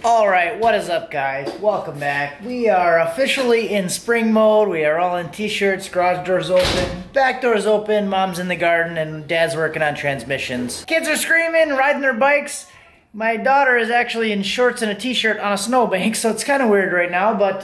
Alright, what is up guys? Welcome back. We are officially in spring mode. We are all in t-shirts, garage doors open, back doors open, mom's in the garden, and dad's working on transmissions. Kids are screaming, riding their bikes. My daughter is actually in shorts and a t-shirt on a snowbank, so it's kind of weird right now, but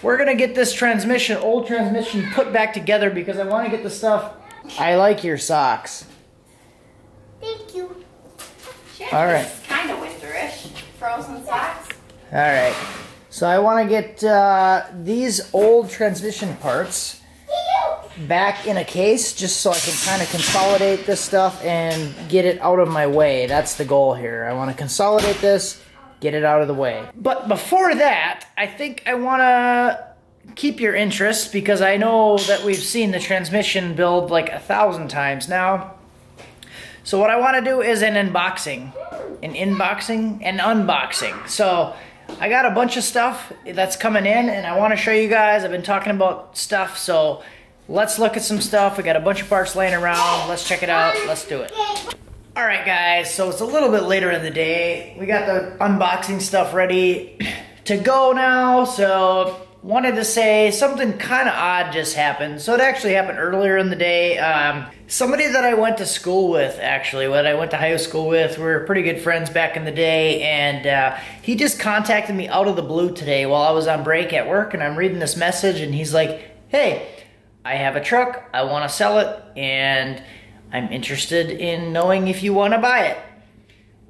we're gonna get this old transmission put back together because I want to get the stuff. I like your socks. Thank you. Sure, Alright. it's kind of winterish. Frozen socks. Alright, so I want to get these old transmission parts back in a case just so I can kind of consolidate this stuff and get it out of my way. That's the goal here. I want to consolidate this, get it out of the way. But before that, I think I want to keep your interest because I know that we've seen the transmission build like 1,000 times now. So what I want to do is an unboxing. An unboxing. So I got a bunch of stuff that's coming in and I want to show you guys. I've been talking about stuff, so let's look at some stuff. We got a bunch of parts laying around. Let's check it out. Let's do it. Alright guys, so it's a little bit later in the day. We got the unboxing stuff ready to go now, so wanted to say something kind of odd just happened. So it actually happened earlier in the day. Somebody that I went to school with, actually, what I went to high school with, we were pretty good friends back in the day, and he just contacted me out of the blue today while I was on break at work, and I'm reading this message, and he's like, hey, I have a truck, I want to sell it, and I'm interested in knowing if you want to buy it.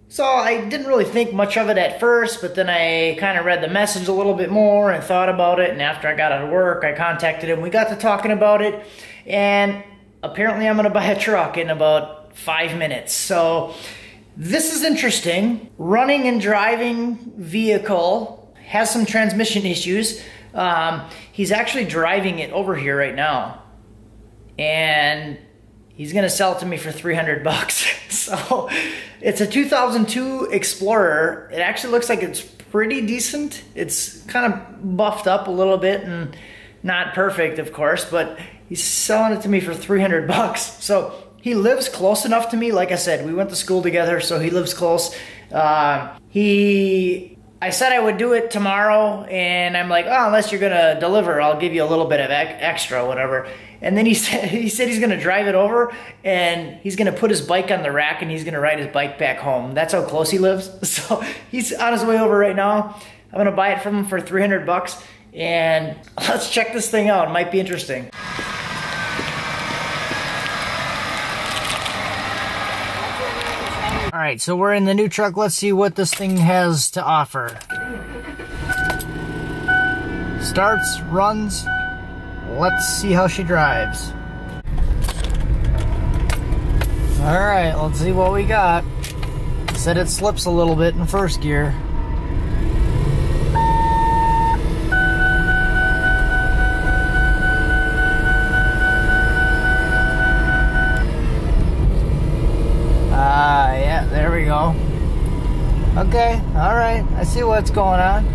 So I didn't really think much of it at first, but then I kind of read the message a little bit more and thought about it, and after I got out of work, I contacted him. We got to talking about it, and apparently I'm going to buy a truck in about 5 minutes. So this is interesting. Running and driving vehicle has some transmission issues. He's actually driving it over here right now, and he's going to sell it to me for 300 bucks. So it's a 2002 Explorer. It actually looks like it's pretty decent. It's kind of buffed up a little bit and not perfect, of course, but he's selling it to me for 300 bucks. So he lives close enough to me. Like I said, we went to school together, so he lives close. I said I would do it tomorrow, and I'm like, oh, unless you're gonna deliver, I'll give you a little bit of extra, whatever. And then he said he's gonna drive it over, and he's gonna put his bike on the rack, and he's gonna ride his bike back home. That's how close he lives. So he's on his way over right now. I'm gonna buy it from him for 300 bucks, and let's check this thing out. It might be interesting. All right, so we're in the new truck. Let's see what this thing has to offer. Starts, runs. Let's see how she drives. All right, let's see what we got. Said it slips a little bit in first gear. Yeah, there we go. Okay, all right, I see what's going on.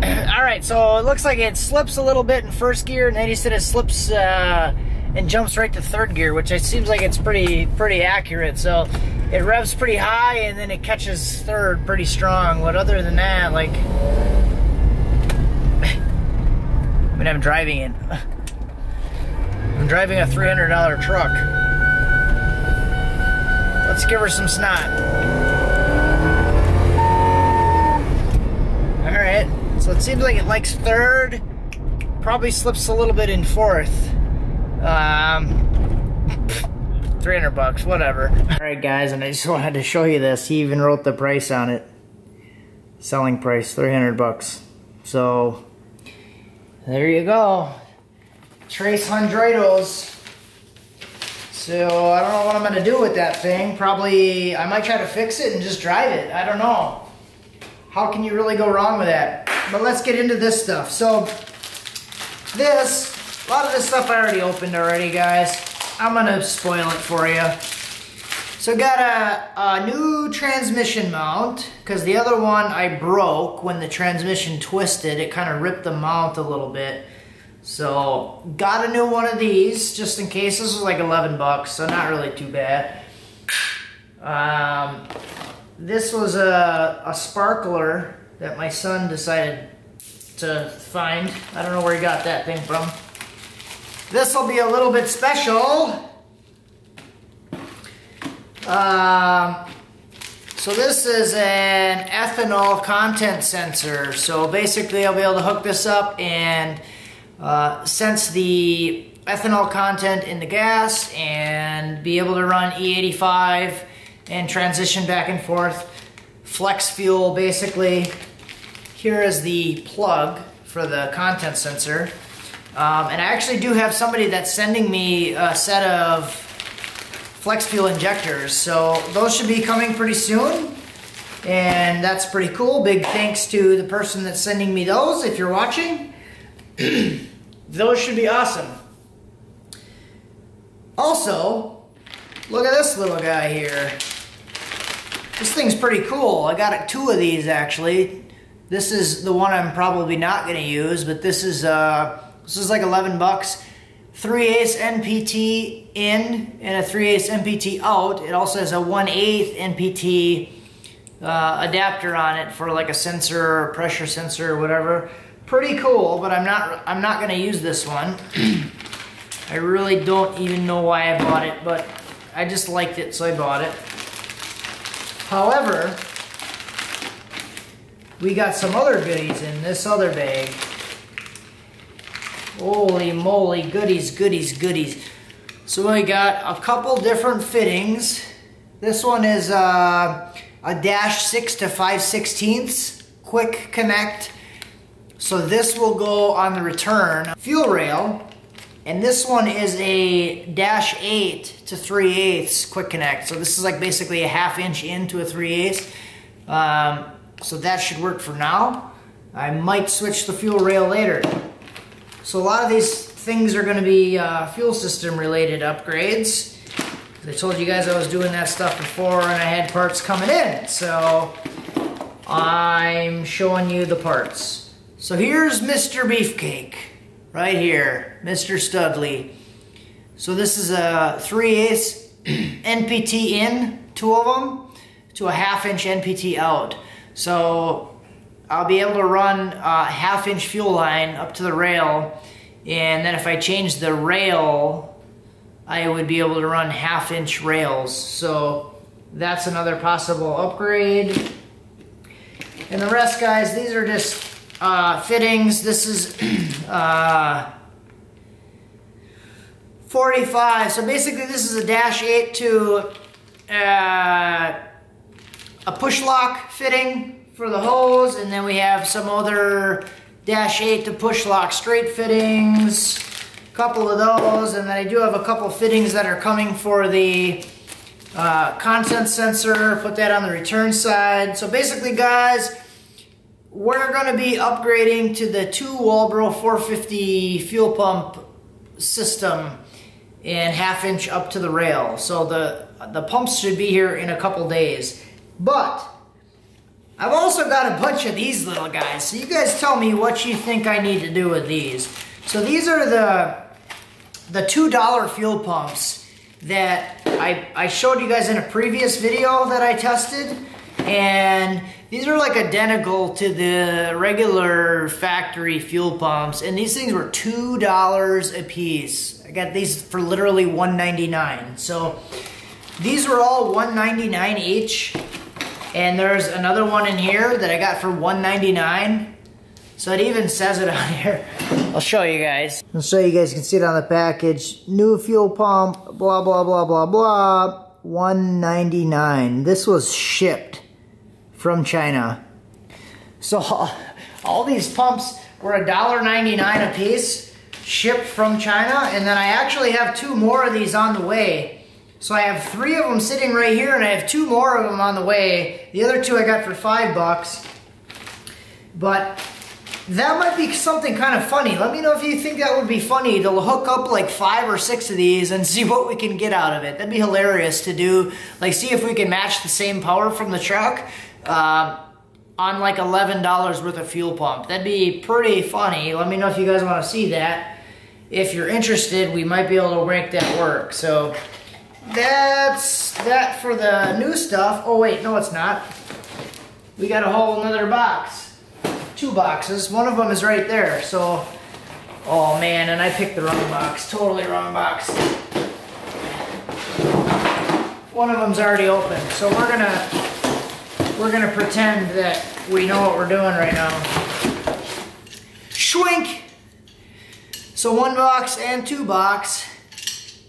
All right, so it looks like it slips a little bit in first gear, and then he said it slips and jumps right to third gear, which it seems like it's pretty accurate. So it revs pretty high, and then it catches third pretty strong. But other than that, like, I mean, I'm driving it. I'm driving a $300 truck. Let's give her some snot. Alright, so it seems like it likes third. Probably slips a little bit in fourth. 300 bucks, whatever. Alright guys, and I just wanted to show you this. He even wrote the price on it. Selling price, 300 bucks. So, there you go. Trace Hundredos. So I don't know what I'm gonna do with that thing. Probably, I might try to fix it and just drive it. I don't know. How can you really go wrong with that? But let's get into this stuff. So a lot of this stuff I already opened already, guys. I'm gonna spoil it for you. So got a new transmission mount, because the other one I broke when the transmission twisted. It kind of ripped the mount a little bit. So got a new one of these just in case. This was like 11 bucks, so not really too bad. this was a sparkler that my son decided to find. I don't know where he got that thing from. This will be a little bit special. So this is an ethanol content sensor. So basically I'll be able to hook this up and sense the ethanol content in the gas and be able to run E85 and transition back and forth. Flex fuel basically. Here is the plug for the content sensor. And I actually do have somebody that's sending me a set of flex fuel injectors. So those should be coming pretty soon. And that's pretty cool. Big thanks to the person that's sending me those if you're watching. Those should be awesome. Also, look at this little guy here. This thing's pretty cool. I got two of these actually. This is the one I'm probably not going to use, but this is like 11 bucks. 3/8 NPT in and a 3/8 NPT out. It also has a 1/8 NPT adapter on it for like a sensor or pressure sensor or whatever. Pretty cool, but I'm not going to use this one. I really don't even know why I bought it, but I just liked it, so I bought it. However, we got some other goodies in this other bag. Holy moly, goodies, goodies, goodies. So we got a couple different fittings. This one is a -6 to 5/16 quick connect. So this will go on the return fuel rail. And this one is a -8 to 3/8 quick connect. So this is like basically a 1/2 inch into a 3/8. So that should work for now. I might switch the fuel rail later. So a lot of these things are going to be fuel system related upgrades. I told you guys I was doing that stuff before and I had parts coming in. So I'm showing you the parts. So here's Mr. Beefcake. Right here, Mr. Studley. So this is a 3/8 NPT in, two of them, to a 1/2 inch NPT out. So I'll be able to run a 1/2 inch fuel line up to the rail, and then if I change the rail, I would be able to run 1/2 inch rails. So that's another possible upgrade. And the rest, guys, these are just fittings. This is 45. So basically this is a -8 to a push lock fitting for the hose, and then we have some other -8 to push lock straight fittings, a couple of those, and then I do have a couple fittings that are coming for the content sensor. Put that on the return side. So basically, guys, we're going to be upgrading to the 2 Walbro 450 fuel pump system and 1/2 inch up to the rail. So the pumps should be here in a couple days. But I've also got a bunch of these little guys. So you guys tell me what you think I need to do with these. So these are the $2 fuel pumps that I showed you guys in a previous video that I tested. And these are like identical to the regular factory fuel pumps, and these things were $2 a piece. I got these for literally $1.99. So these were all $1.99 each, and there's another one in here that I got for $1.99. So it even says it on here. I'll show you guys. So you guys can see it on the package. New fuel pump, blah, blah, blah, blah, blah, $1.99. This was shipped from China. So all these pumps were $1.99 a piece, shipped from China, and then I actually have 2 more of these on the way. So I have 3 of them sitting right here, and I have 2 more of them on the way. The other 2 I got for $5. But that might be something kind of funny. Let me know if you think that would be funny to hook up like 5 or 6 of these and see what we can get out of it. That'd be hilarious to do. Like, see if we can match the same power from the truck on like $11 worth of fuel pump. That'd be pretty funny. Let me know if you guys want to see that. If you're interested, we might be able to make that work. So that's that for the new stuff. Oh wait, no it's not. We got a whole another box. 2 boxes. One of them is right there. So, oh man, and I picked the wrong box. Totally wrong box. One of them's already open. So we're gonna pretend that we know what we're doing right now. Schwink! So 1 box and 2 box.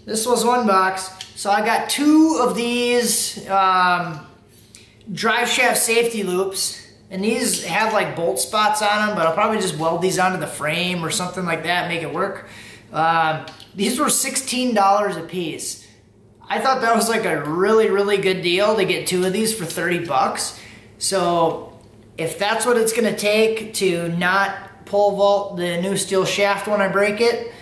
This was 1 box. So I got 2 of these drive shaft safety loops. And these have like bolt spots on them, but I'll probably just weld these onto the frame or something like that, make it work. These were $16 a piece. I thought that was like a really, really good deal to get 2 of these for 30 bucks. So if that's what it's gonna take to not pole vault the new steel shaft when I break it,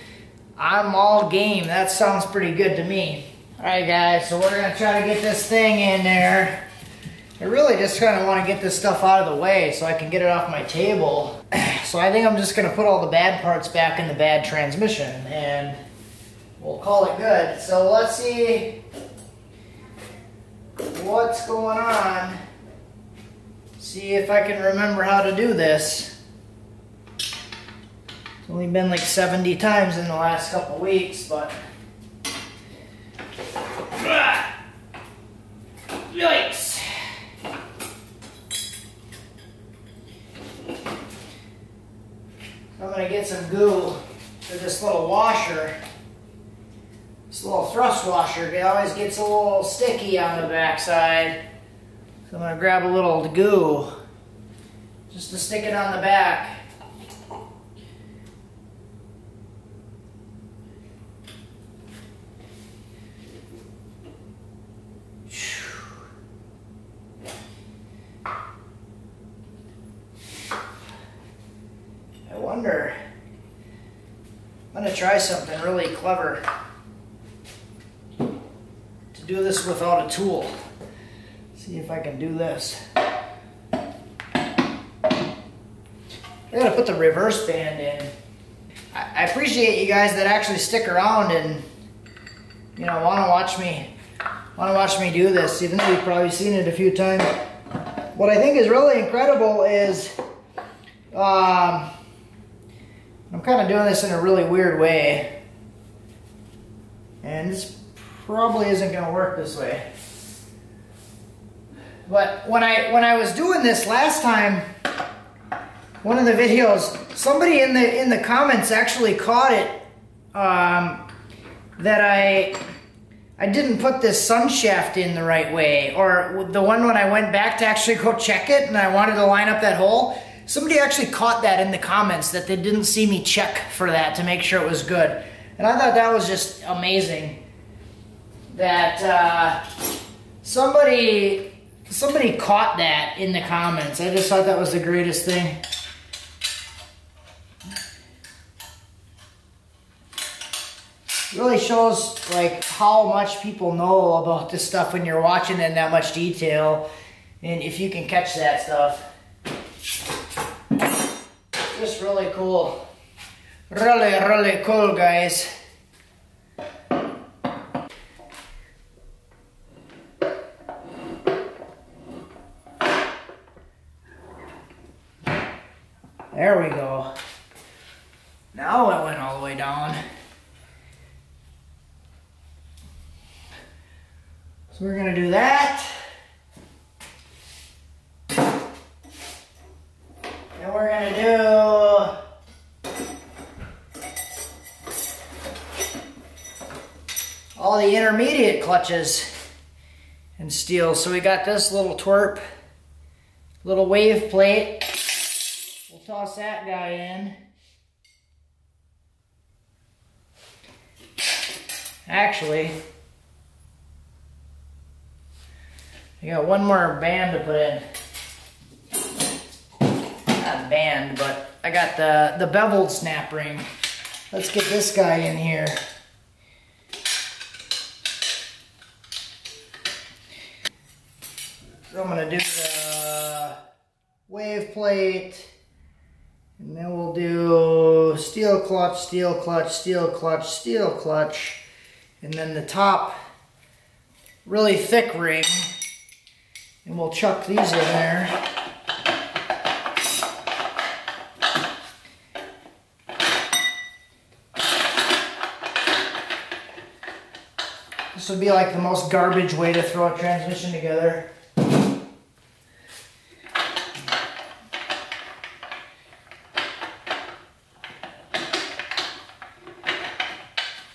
I'm all game. That sounds pretty good to me. All right guys, so we're gonna try to get this thing in there. I really just kind of want to get this stuff out of the way so I can get it off my table. So I think I'm just gonna put all the bad parts back in the bad transmission and we'll call it good. So let's see what's going on. See if I can remember how to do this. It's only been like 70 times in the last couple weeks, but yikes. I'm gonna get some goo for this little washer. This little thrust washer, it always gets a little sticky on the backside. So I'm gonna grab a little goo just to stick it on the back. I'm gonna try something really clever to do this without a tool. See if I can do this. I gotta put the reverse band in. I appreciate you guys that actually stick around and want to watch me do this, even though you've probably seen it a few times. What I think is really incredible is I'm kind of doing this in a really weird way, and this probably isn't going to work this way. But when I was doing this last time, one of the videos, somebody in the comments actually caught it that I didn't put this sun shaft in the right way, or the one when I went back to actually go check it and I wanted to line up that hole. Somebody actually caught that in the comments, that they didn't see me check for that to make sure it was good. And I thought that was just amazing that somebody caught that in the comments. I just thought that was the greatest thing. It really shows like how much people know about this stuff when you're watching it in that much detail, and if you can catch that stuff. Just really cool. Really, really cool, guys. There we go. Now it went all the way down. So we're gonna do that. And we're gonna do all the intermediate clutches in steel. So we got this little twerp, little wave plate. We'll toss that guy in. Actually, I got one more band to put in. Not band, but I got the beveled snap ring. Let's get this guy in here. So I'm gonna do the wave plate, and then we'll do steel clutch, steel clutch, steel clutch, steel clutch, and then the top really thick ring, and we'll chuck these in there. This would be like the most garbage way to throw a transmission together.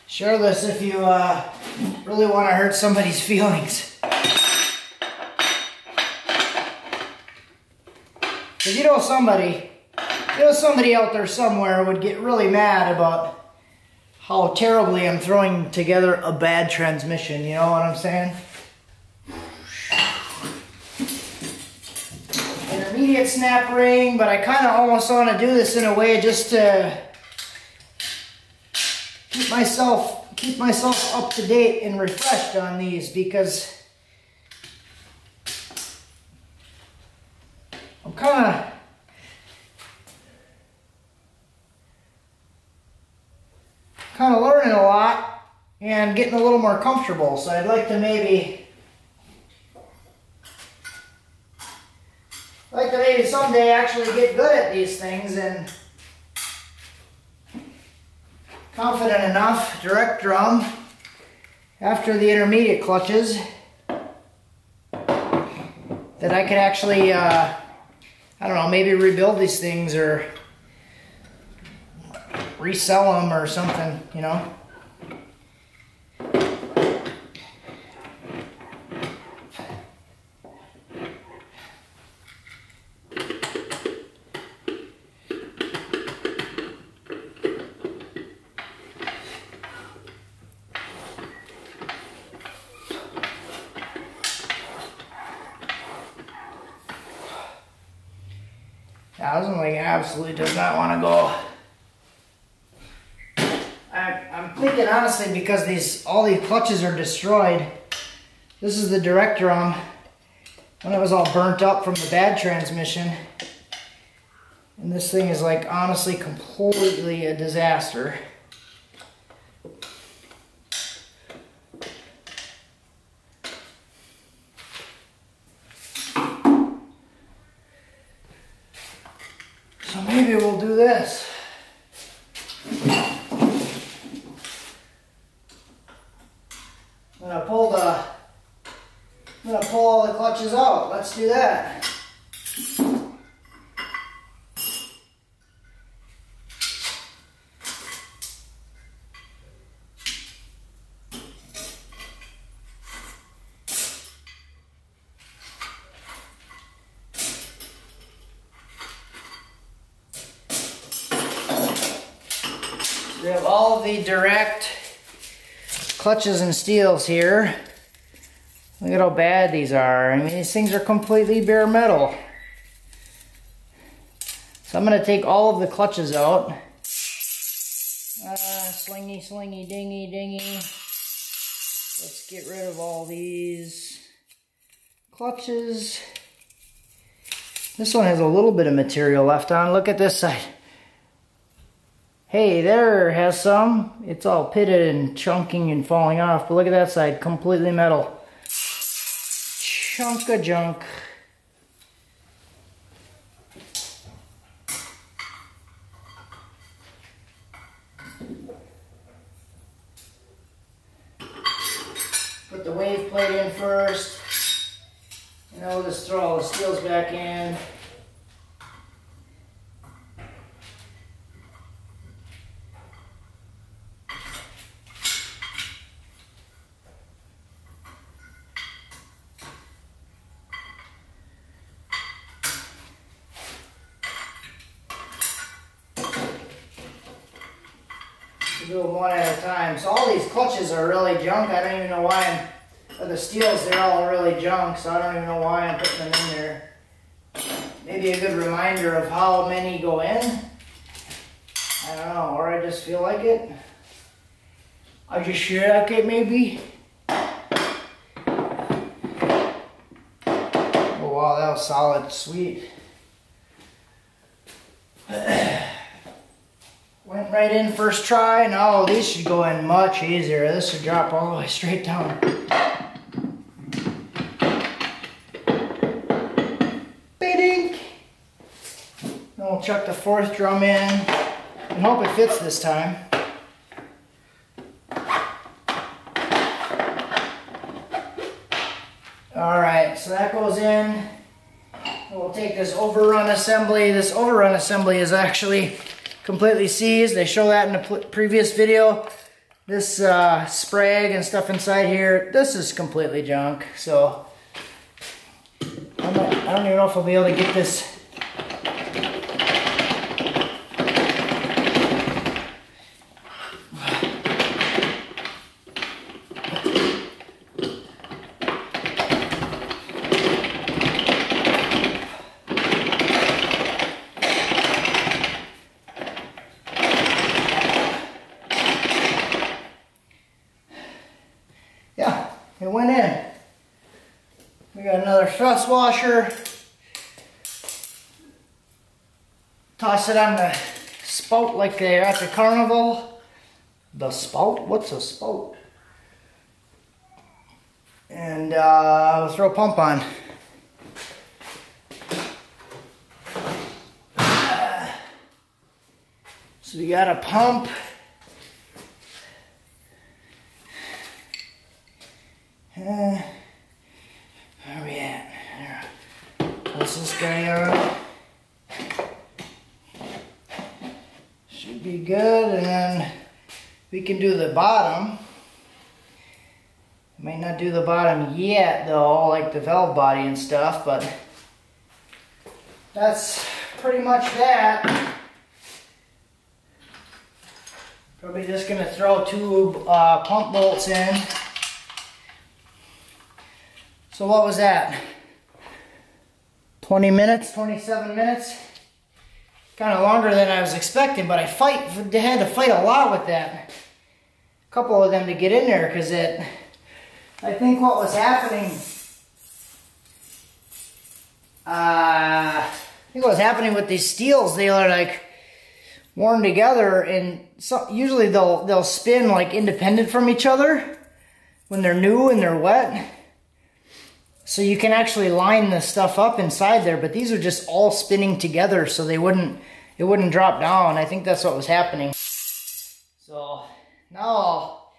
Share this if you really want to hurt somebody's feelings. Because you know somebody out there somewhere would get really mad about how terribly I'm throwing together a bad transmission, you know what I'm saying? Intermediate snap ring, but I kind of almost want to do this in a way just to keep myself up to date and refreshed on these, because I'm kind of learning a lot and getting a little more comfortable, so I'd like to maybe someday actually get good at these things and confident enough, direct drum, after the intermediate clutches, that I could actually, I don't know, maybe rebuild these things or resell them or something, you know. Yeah, this one like absolutely does not want to go. I'm thinking honestly, because all these clutches are destroyed. This is the direct drum when it was all burnt up from the bad transmission. And this thing is like honestly completely a disaster. So maybe we'll do this. I'm gonna pull all the clutches out. Let's do that. We have all of the direct clutches and steels here. Look at how bad these are. I mean, these things are completely bare metal. So I'm going to take all of the clutches out. Slingy, slingy, dingy, dingy. Let's get rid of all these clutches. This one has a little bit of material left on. Look at this side. Hey, there has some. It's all pitted and chunking and falling off, but look at that side, completely metal. Chunk of junk. Put the wave plate in first, and then we'll just throw all the steels back in. Do them one at a time. So all these clutches are really junk. I don't even know why the steels, they're all really junk, so I don't even know why I'm putting them in there. Maybe a good reminder of how many go in. I don't know, or I just feel like it. I just feel like it maybe. Oh wow, that was solid, sweet. Went right in first try. No, these should go in much easier. This should drop all the way straight down. Then we'll chuck the fourth drum in and hope it fits this time. Alright, so that goes in. We'll take this overrun assembly. This overrun assembly is actually completely seized. They show that in the previous video. This sprag and stuff inside here, this is completely junk. So I don't even know if I'll be able to get this. Yeah, it went in. We got another thrust washer. Toss it on the spout like they're at the carnival. The spout? What's a spout? And we'll throw a pump on. So we got a pump. Where are we at? What's this guy on? Should be good, and then we can do the bottom. Might not do the bottom yet though, like the valve body and stuff, but that's pretty much that. Probably just gonna throw two pump bolts in. So what was that? 20 minutes, 27 minutes? Kind of longer than I was expecting, but I had to fight a lot with that. A couple of them to get in there, because I think what was happening, with these steels, they are like worn together, and so usually they'll spin like independent from each other when they're new and they're wet. So you can actually line the stuff up inside there, but these are just all spinning together, so it wouldn't drop down. I think that's what was happening. So now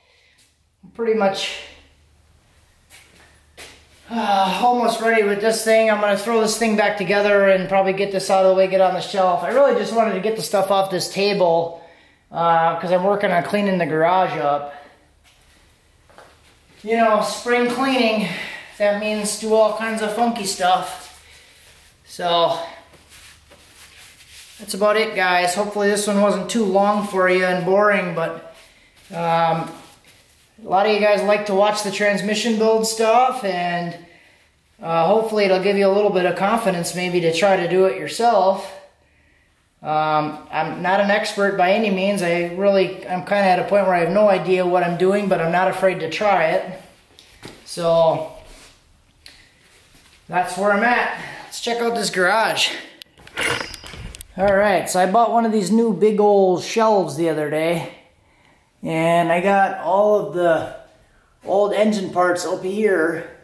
I'm pretty much almost ready with this thing. I'm gonna throw this thing back together and probably get this out of the way, get on the shelf. I really just wanted to get the stuff off this table because I'm working on cleaning the garage up. You know, spring cleaning. That means do all kinds of funky stuff. So that's about it, guys. Hopefully this one wasn't too long for you and boring, but a lot of you guys like to watch the transmission build stuff, and hopefully it'll give you a little bit of confidence maybe to try to do it yourself. I'm not an expert by any means. I'm kind of at a point where I have no idea what I'm doing, but I'm not afraid to try it. So that's where I'm at. Let's check out this garage. Alright, so I bought one of these new big old shelves the other day, and I got all of the old engine parts up here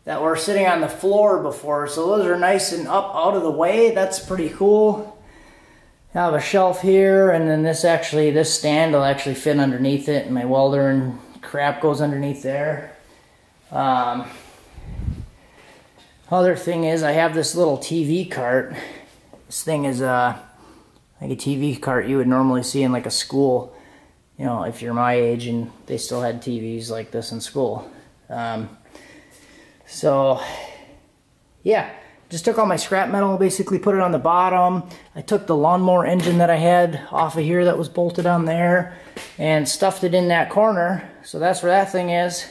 that were sitting on the floor before, so those are nice and up out of the way. That's pretty cool. I have a shelf here, and then this stand will actually fit underneath it, and my welder and crap goes underneath there. Other thing is, I have this little TV cart. This thing is like a TV cart you would normally see in like a school, you know, if you're my age and they still had TVs like this in school. So yeah, just took all my scrap metal, basically put it on the bottom. I took the lawnmower engine that I had off of here that was bolted on there and stuffed it in that corner. So that's where that thing is.